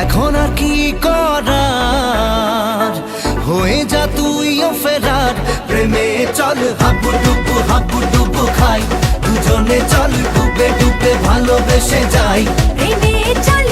এখন আর কি করার, হয়ে যা তুইও ফেরার। প্রেমে চল হাবু ডুবু খাই, দুজনে চল ডুবে ডুবে ভালোবেসে যাই। প্রেমে চল